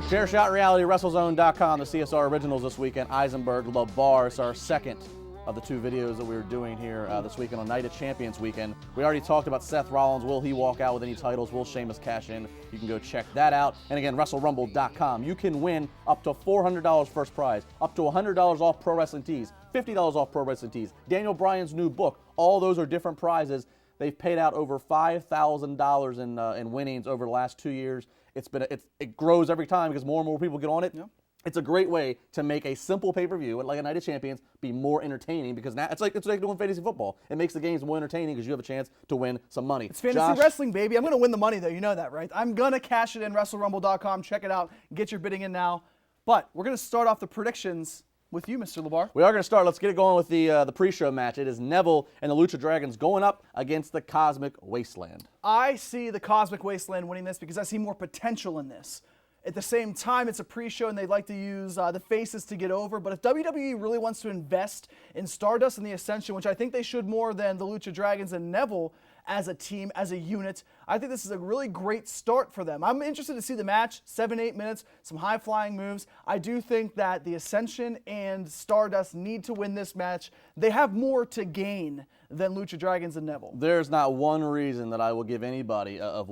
Chair Shot Reality, WrestleZone.com, the CSR Originals this weekend. Eisenberg, LeBar. It's our second of the two videos that we were doing here this weekend on Night of Champions weekend. We already talked about Seth Rollins. Will he walk out with any titles? Will Sheamus cash in? You can go check that out. And again, WrestleRumble.com. You can win up to $400 first prize, up to $100 off Pro Wrestling Tees, $50 off Pro Wrestling Tees. Daniel Bryan's new book. All those are different prizes. They've paid out over $5,000 in winnings over the last 2 years. It grows every time because more and more people get on it. Yeah. It's a great way to make a simple pay-per-view, like a Night of Champions, be more entertaining because now it's like doing fantasy football. It makes the games more entertaining because you have a chance to win some money. It's fantasy wrestling, baby. I'm going to win the money, though. You know that, right? I'm going to cash it in, WrestleRumble.com. Check it out. Get your bidding in now. But we're going to start off the predictions with you, Mr. LeBar. We are going to start. Let's get it going with the pre-show match. It is Neville and the Lucha Dragons going up against the Cosmic Wasteland. I see the Cosmic Wasteland winning this because I see more potential in this. At the same time, it's a pre-show and they'd like to use the faces to get over. But if WWE really wants to invest in Stardust and the Ascension, which I think they should more than the Lucha Dragons and Neville as a team, as a unit, I think this is a really great start for them. I'm interested to see the match, 7-8 minutes, some high-flying moves. I do think that the Ascension and Stardust need to win this match. They have more to gain than Lucha Dragons and Neville. There's not one reason that I will give anybody of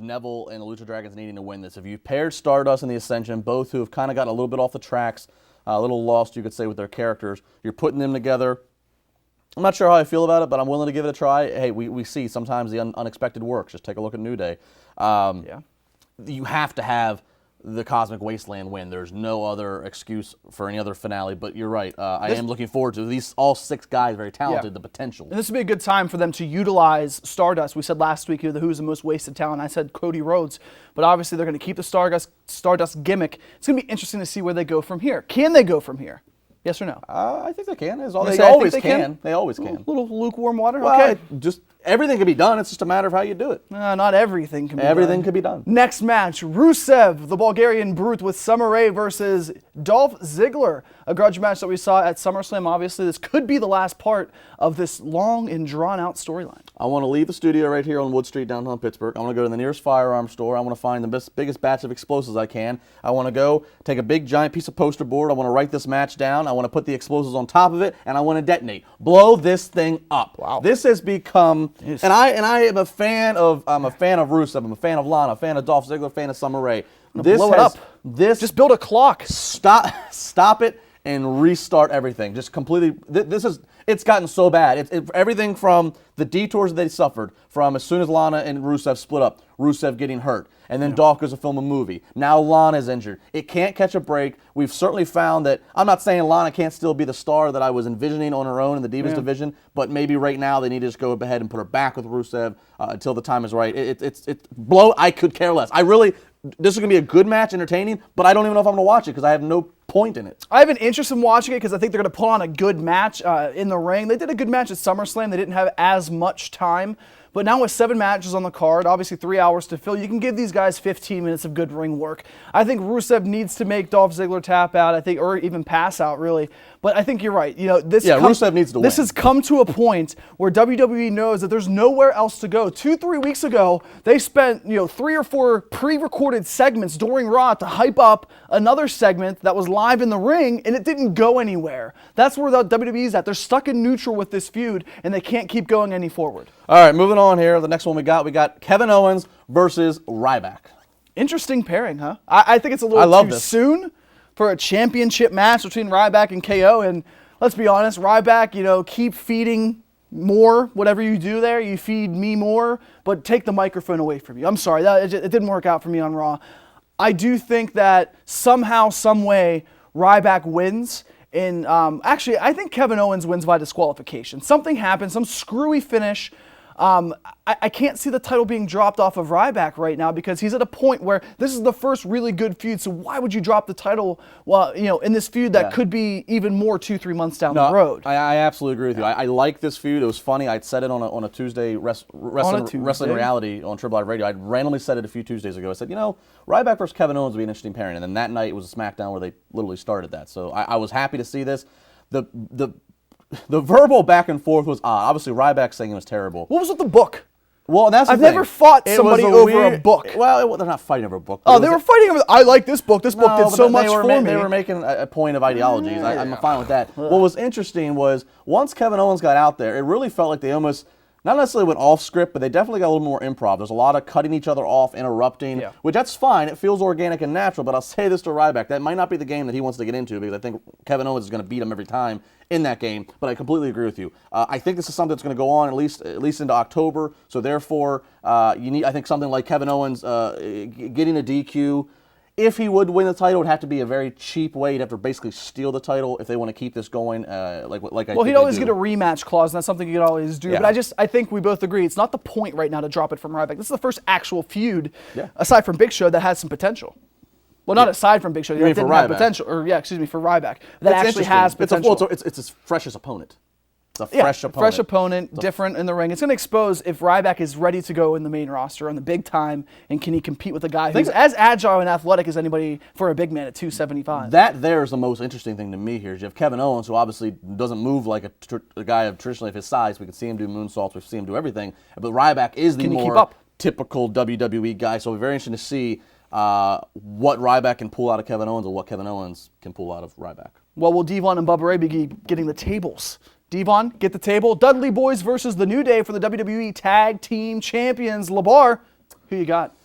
Neville and the Lucha Dragons needing to win this. If you paired Stardust and the Ascension, both who have kind of gotten a little bit off the tracks, a little lost, you could say, with their characters, you're putting them together. I'm not sure how I feel about it, but I'm willing to give it a try. Hey, we see sometimes the unexpected works. Just take a look at New Day. You have to have the Cosmic Wasteland win. There's no other excuse for any other finale, but you're right. I am looking forward to these all 6 guys, very talented, the potential. And this would be a good time for them to utilize Stardust. We said last week who's the most wasted talent. I said Cody Rhodes, but obviously they're going to keep the Stardust gimmick. It's going to be interesting to see where they go from here. Can they go from here? Yes or no? I think they can. They always can. They always can. A little lukewarm water? Well, okay. Just everything can be done. It's just a matter of how you do it. Not everything can be done. Everything can be done. Next match, Rusev, the Bulgarian Brute, with Summer Rae versus Dolph Ziggler. A grudge match that we saw at SummerSlam. Obviously, this could be the last part of this long and drawn-out storyline. I want to leave the studio right here on Wood Street, downtown Pittsburgh. I want to go to the nearest firearm store. I want to find the biggest batch of explosives I can. I want to go take a big, giant piece of poster board. I want to write this match down. I want to put the explosives on top of it, and I want to detonate. Blow this thing up. Wow. This has become, and I am a fan of Rusev. I'm a fan of Lana, a fan of Dolph Ziggler, a fan of Summer Rae. Blow it up. Just build a clock. Stop it and restart everything. Just completely. It's gotten so bad. Everything from the detours that they suffered from as soon as Lana and Rusev split up, Rusev getting hurt, and then Dolph goes to film a movie. Now Lana's injured. It can't catch a break. We've certainly found that, I'm not saying Lana can't still be the star that I was envisioning on her own in the Divas division, but maybe right now they need to just go ahead and put her back with Rusev until the time is right. I could care less. This is going to be a good match, entertaining, but I don't even know if I'm going to watch it because I have no point in it. I have an interest in watching it because I think they're going to put on a good match in the ring. They did a good match at SummerSlam. They didn't have as much time. But now with 7 matches on the card, obviously 3 hours to fill, you can give these guys 15 minutes of good ring work. I think Rusev needs to make Dolph Ziggler tap out, or even pass out, really. But I think you're right. Rusev needs to win. This has come to a point where WWE knows that there's nowhere else to go. 2-3 weeks ago, they spent 3 or 4 pre-recorded segments during Raw to hype up another segment that was live in the ring, and it didn't go anywhere. That's where the WWE's at. They're stuck in neutral with this feud, and they can't keep going any forward. All right, moving on here. The next one we got Kevin Owens versus Ryback. Interesting pairing, huh? I think it's a little too soon for a championship match between Ryback and KO. And let's be honest, Ryback, keep feeding more. Whatever you do there, you feed me more, but take the microphone away from you. I'm sorry, it didn't work out for me on Raw. I do think that somehow, some way, Ryback wins. And actually, I think Kevin Owens wins by disqualification. Something happens, some screwy finish. I can't see the title being dropped off of Ryback right now because he's at a point where this is the first really good feud. So why would you drop the title in this feud that could be even more 2-3 months down the road? I absolutely agree with you. I like this feud. It was funny. I'd said it on a Tuesday wrestling reality on Triple I Radio. I'd randomly said it a few Tuesdays ago. I said, Ryback versus Kevin Owens would be an interesting pairing. And then that night it was a SmackDown where they literally started that. So I was happy to see this. The verbal back and forth was odd. Obviously, Ryback saying it was terrible. What was with the book? Well, and that's the I've thing. never fought somebody over a book. Well, they're not fighting over a book. Oh, they were fighting over. I like this book. This book did so much for me. They were making a point of ideologies. I'm fine with that. What was interesting was once Kevin Owens got out there, it really felt like they almost not necessarily went off script, but they definitely got a little more improv. There's a lot of cutting each other off, interrupting, which that's fine. It feels organic and natural, but I'll say this to Ryback. That might not be the game that he wants to get into because I think Kevin Owens is going to beat him every time in that game, but I completely agree with you. I think this is something that's going to go on at least into October, so therefore you need, I think, something like Kevin Owens getting a DQ. If he would win the title, it would have to be a very cheap way. He'd have to basically steal the title if they want to keep this going. Well, he'd always get a rematch clause, and that's something you could always do. Yeah. But I think we both agree it's not the point right now to drop it from Ryback. This is the first actual feud, aside from Big Show, that has some potential. Well, not aside from Big Show, that didn't have potential. For Ryback. That actually has potential. It's his freshest opponent. It's a fresh opponent, different in the ring. It's going to expose if Ryback is ready to go in the main roster on the big time, and can he compete with a guy who's as agile and athletic as anybody for a big man at 275. That there is the most interesting thing to me here. You have Kevin Owens, who obviously doesn't move like a guy of traditionally of his size. We can see him do moonsaults. We see him do everything. But Ryback is the more typical WWE guy. So it'll be very interesting to see what Ryback can pull out of Kevin Owens and what Kevin Owens can pull out of Ryback. Well, will Devon and Bubba Ray be getting the tables? Devon, get the table. Dudley Boyz versus the New Day for the WWE Tag Team Champions. LeBar, who you got?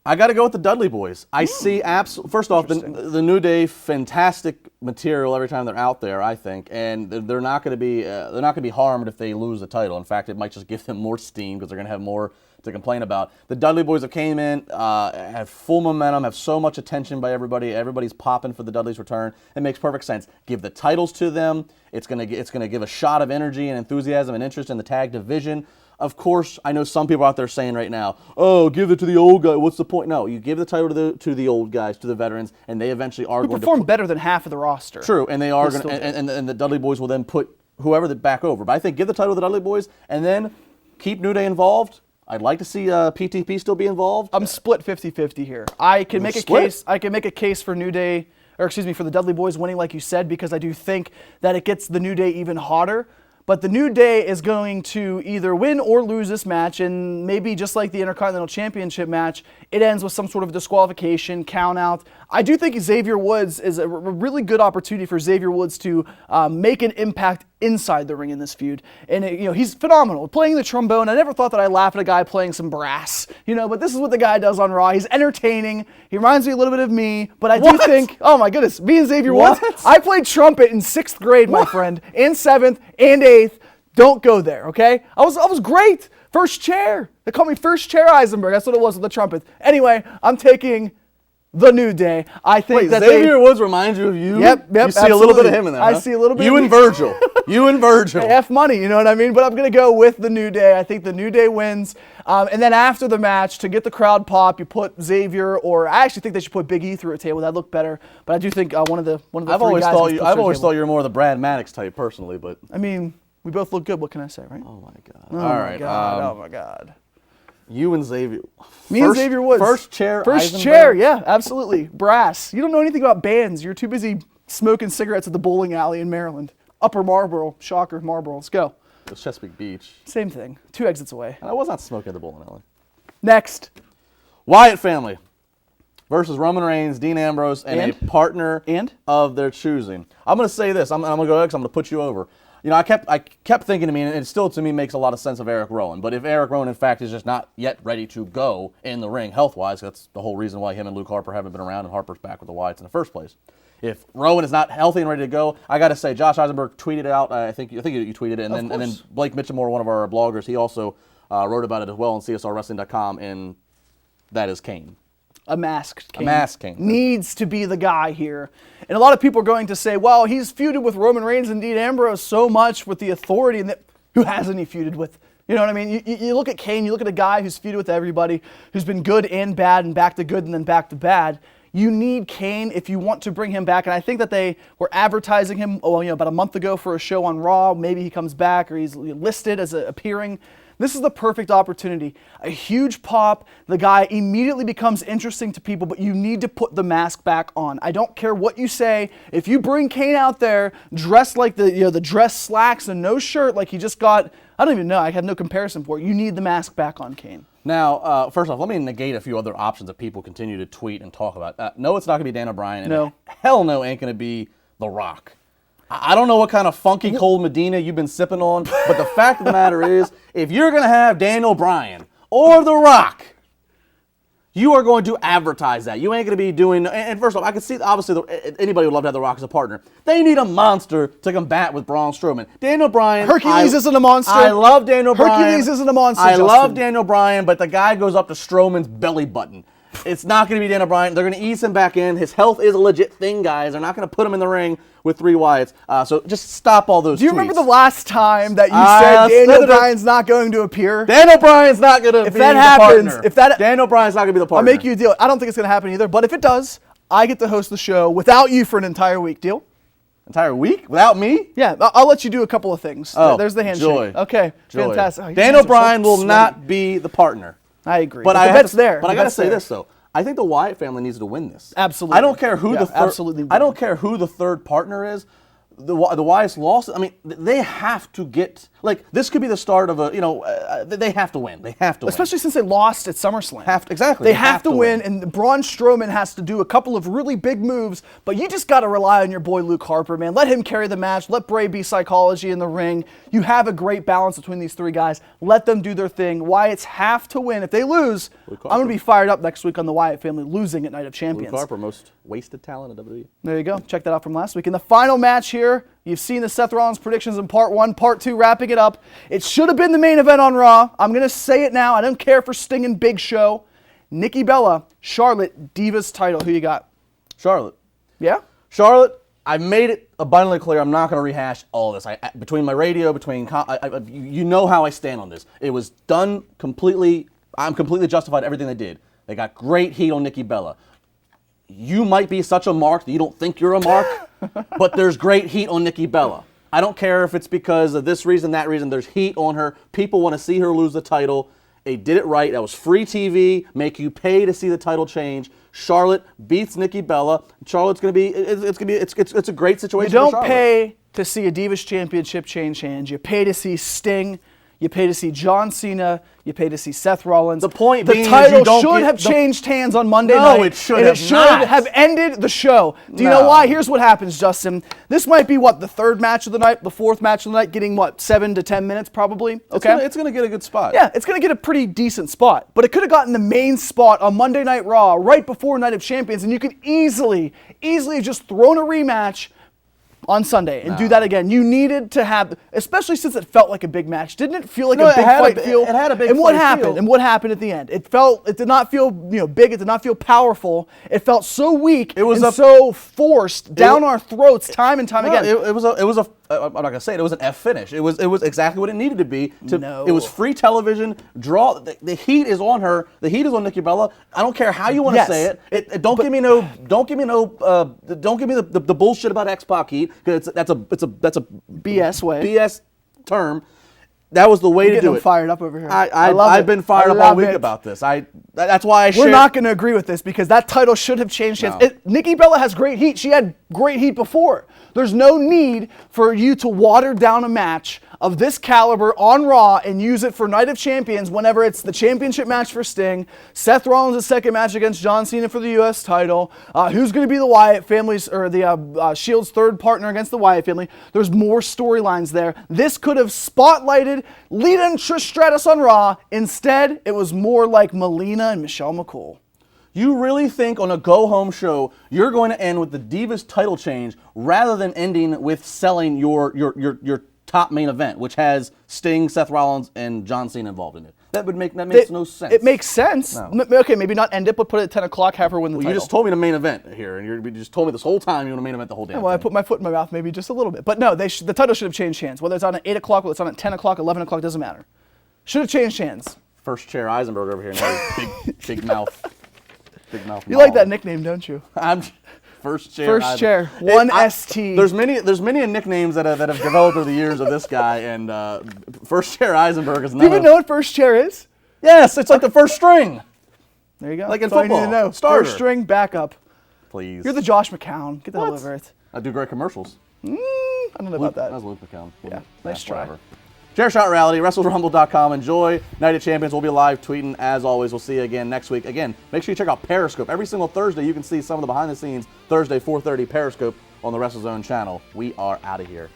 I got to go with the Dudley Boyz. I see first off, the New Day, fantastic material every time they're out there, I think, and they're not going to be harmed if they lose the title. In fact, it might just give them more steam because they're going to have more to complain about. The Dudley Boyz have came in, have full momentum, have so much attention by everybody. Everybody's popping for the Dudleys' return. It makes perfect sense. Give the titles to them. It's going to give a shot of energy and enthusiasm and interest in the tag division. Of course, I know some people out there saying right now, "Oh, give it to the old guy. What's the point?" No, you give the title to the old guys, to the veterans, and they eventually are going to perform better than half of the roster. True, and they are going to, and the Dudley Boyz will then put whoever back over. But I think give the title to the Dudley Boyz, and then keep New Day involved. I'd like to see PTP still be involved. I'm split 50-50 here. I can make a case. I can make a case for New Day, for the Dudley Boyz winning, like you said, because I do think that it gets the New Day even hotter. But the New Day is going to either win or lose this match, and maybe just like the Intercontinental Championship match, it ends with some sort of disqualification, count out. I do think Xavier Woods is a really good opportunity for Xavier Woods to make an impact inside the ring in this feud. And he's phenomenal. Playing the trombone, I never thought that I'd laugh at a guy playing some brass, but this is what the guy does on Raw. He's entertaining. He reminds me a little bit of me, but I do think, oh my goodness, me and Xavier Woods, I played trumpet in 6th grade, my friend, and 7th and 8th. Don't go there, okay? I was great. First chair. They call me First Chair Eisenberg. That's what it was with the trumpet. Anyway, I'm taking the New Day. I think that Xavier Woods reminds you of you? Yep. You see a little bit of him in there, I see a little bit you of and Virgil. You and Virgil. F money, you know what I mean? But I'm going to go with the New Day. I think the New Day wins. And then after the match, to get the crowd pop, you put Xavier, or I actually think they should put Big E through a table. That'd look better. But I do think one of the I've always thought you were more the Brad Maddox type personally, but I mean, we both look good. What can I say, right? Oh my God. Oh All my right. God. Oh my God. You and Xavier. Me and Xavier Woods. First chair. First chair. Yeah, absolutely. Brass. You don't know anything about bands. You're too busy smoking cigarettes at the bowling alley in Maryland. Upper Marlboro. Shocker, Marlboro. Let's go. It was Chesapeake Beach. Same thing. 2 exits away. And I was not smoking at the bowling alley. Next. Wyatt family versus Roman Reigns, Dean Ambrose, and a partner of their choosing. I'm going to say this. I'm going to go ahead because I'm going to put you over. I kept thinking to me, and it still to me makes a lot of sense of Eric Rowan. But if Eric Rowan, in fact, is just not yet ready to go in the ring health-wise, that's the whole reason why him and Luke Harper haven't been around, and Harper's back with the Wyatts in the first place. If Rowan is not healthy and ready to go, I got to say, Josh Eisenberg tweeted it out. I think you tweeted it, and then Blake Mitchellmore, one of our bloggers, he also wrote about it as well on CSRWrestling.com, and that is Kane. A masked King. A masked King. Needs to be the guy here. And a lot of people are going to say, well, he's feuded with Roman Reigns and Dean Ambrose so much with the authority, and who hasn't he feuded with? You know what I mean? You look at Kane, you look at a guy who's feuded with everybody, who's been good and bad and back to good and then back to bad. You need Kane if you want to bring him back. And I think that they were advertising him about a month ago for a show on Raw. Maybe he comes back or he's listed as appearing. This is the perfect opportunity. A huge pop. The guy immediately becomes interesting to people, but you need to put the mask back on. I don't care what you say. If you bring Kane out there dressed like the dress slacks and no shirt like he just got, I don't even know. I have no comparison for it. You need the mask back on Kane. Now, first off, let me negate a few other options that people continue to tweet and talk about. No, it's not going to be Daniel Bryan. And no. Hell no ain't going to be The Rock. I don't know what kind of funky cold Medina you've been sipping on, but the fact of the matter is, if you're going to have Daniel Bryan or The Rock, you are going to advertise that. You ain't going to be doing, and first off, I can see, obviously, anybody would love to have The Rock as a partner. They need a monster to combat with Braun Strowman. Daniel Bryan. Hercules isn't a monster. I love Daniel Bryan. Hercules isn't a monster, I Justin. love Daniel Bryan, but the guy goes up to Strowman's belly button. It's not going to be Daniel Bryan. They're going to ease him back in. His health is a legit thing, guys. They're not going to put him in the ring with 3 Wyatts. So just stop all those tweets. Do you remember the last time that you said Daniel Bryan's not going to appear? Daniel Bryan's not going to be the partner. Daniel Bryan's not going to be the partner. I'll make you a deal. I don't think it's going to happen either. But if it does, I get to host the show without you for an entire week. Deal? Entire week? Without me? Yeah, I'll let you do a couple of things. Oh, there's the handshake. joy. Okay, joy. Fantastic. Oh, Daniel Bryan will not be the partner. I agree. But the bet's there. But I got to say this, though. I think the Wyatt family needs to win this. Absolutely. I don't care who I don't care who the third partner is. The Wyatts lost. I mean, they have to get, like, this could be the start of a, they have to win. They have to win. Especially since they lost at SummerSlam. Exactly. They have to win, and Braun Strowman has to do a couple of really big moves, but you just got to rely on your boy Luke Harper, man. Let him carry the match. Let Bray be psychology in the ring. You have a great balance between these 3 guys. Let them do their thing. Wyatts have to win. If they lose, I'm going to be fired up next week on the Wyatt family losing at Night of Champions. Luke Harper, most wasted talent in WWE. There you go. Check that out from last week. In the final match here, you've seen the Seth Rollins predictions in part 1, part 2, wrapping it up. It should have been the main event on Raw. I'm going to say it now. I don't care for Sting and Big Show. Nikki Bella, Charlotte, Divas title. Who you got? Charlotte. Yeah? Charlotte, I made it abundantly clear. I'm not going to rehash all this. Between my radio, you know how I stand on this. It was done completely. I'm completely justified in everything they did. They got great heat on Nikki Bella. You might be such a mark that you don't think you're a mark, but there's great heat on Nikki Bella. I don't care if it's because of this reason, that reason. There's heat on her. People want to see her lose the title. They did it right. That was free TV. Make you pay to see the title change. Charlotte beats Nikki Bella. Charlotte's going to be. It's a great situation. You don't for Charlotte. pay to see a Divas Championship change hands. You pay to see Sting. You pay to see John Cena. You pay to see Seth Rollins. The point being, the title should have changed hands on Monday night. No, it should and have it should not. have ended the show. Do you know why? Here's what happens, Justin. This might be the 3rd match of the night, the 4th match of the night, getting 7 to 10 minutes probably. Okay, it's gonna get a good spot. Yeah, it's gonna get a pretty decent spot. But it could have gotten the main spot on Monday Night Raw right before Night of Champions, and you could easily have just thrown a rematch on Sunday and do that again. You needed to have, especially since it felt like a big match. Didn't it feel like a big fight feel? It had a big fight. And what fight happened? feel. And what happened at the end? It did not feel big. It did not feel powerful. It felt so weak. It was so forced down our throats time and time again. It was a. I'm not gonna say it. It was an F finish. It was exactly what it needed to be. It was free television. Draw. The heat is on her. The heat is on Nikki Bella. I don't care how you want to say it. Don't give me the bullshit about X-Pac heat, because that's a BS way. BS term. That was the way to do it. Fired up over here. I've been fired up all week about this. That's why I shared. We're not going to agree with this because that title should have changed hands. Nikki Bella has great heat. She had great heat before. There's no need for you to water down a match of this caliber on Raw and use it for Night of Champions whenever it's the championship match for Sting, Seth Rollins' second match against John Cena for the U.S. title, who's going to be the Wyatt family's, or the Shield's third partner against the Wyatt family. There's more storylines there. This could have spotlighted Lita and Trish Stratus on Raw. Instead, it was more like Melina and Michelle McCool. You really think on a go-home show you're going to end with the Divas title change rather than ending with selling your top main event, which has Sting, Seth Rollins, and John Cena involved in it? That makes no sense. It makes sense. No. Okay, maybe not end it, but put it at 10 o'clock, have her win the title. You just told me the main event here, and you just told me this whole time you want to main event the whole damn Well, I thing. put my foot in my mouth maybe just a little bit. But no, the title should have changed hands. Whether it's on at 8 o'clock, whether it's on at 10 o'clock, 11 o'clock, doesn't matter. Should have changed hands. First chair Eisenberg over here, now big mouth. Big mouth. You like that nickname, don't you? First chair. First chair. One ST. There's many nicknames that have developed over the years of this guy, and First Chair Eisenberg is Do you even know what first chair is? Yes, it's like the first string. There you go. Like in That's all football. you need to know. Starter. First string backup. Please. You're the Josh McCown. Get the hell What? over it. I do great commercials. I don't know about that. That was Luke McCown. Yeah, nice try. Whatever. Chairshot Reality, WrestleRumble.com. Enjoy Night of Champions. We'll be live tweeting as always. We'll see you again next week. Again, make sure you check out Periscope. Every single Thursday, you can see some of the behind the scenes Thursday 4:30 Periscope on the WrestleZone channel. We are out of here.